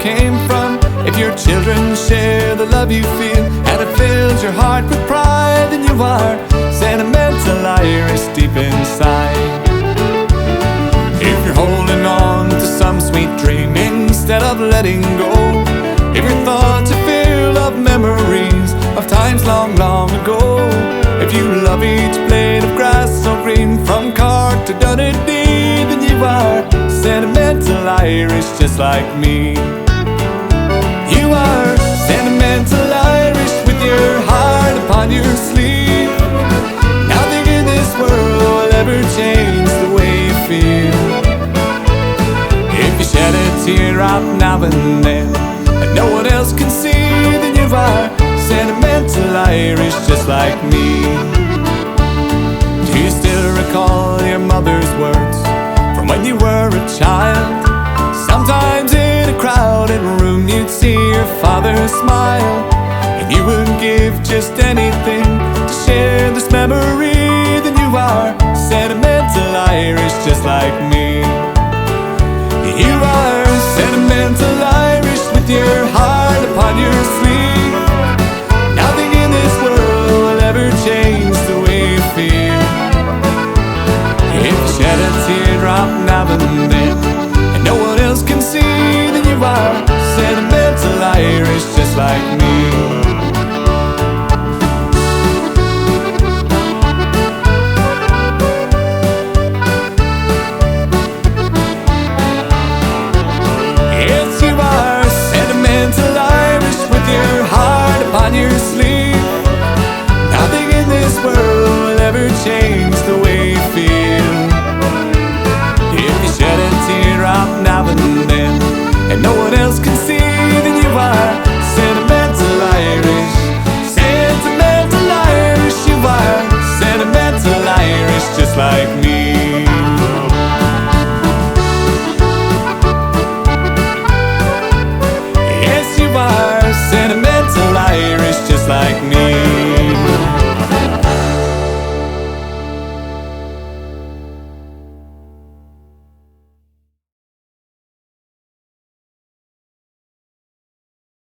came from. If your children share the love you feel, and it fills your heart with pride, then you are sentimental Irish deep inside. If you're holding on to some sweet dream instead of letting go, if your thoughts are filled of memories of times long, long ago, if you love each blade of grass so green from Cork to Donaghadee, then you are sentimental Irish just like me. You are sentimental Irish with your heart upon your sleeve. Nothing in this world will ever change the way you feel. If you shed a teardrop now and then and no one else can see, then you are sentimental Irish just like me. Do you still recall your mother's words from when you were a child? Sometimes in a crowded room you'd see your father smile, and you would give just anything to share this memory. Then you are sentimental Irish just like me. You are sentimental Irish with your heart upon your sleeve. Nothing in this world will ever change the way you feel. If you shed a teardrop now and then and no one else can see, then you are sentimental Irish just like me. On your sleeve, nothing in this world will ever change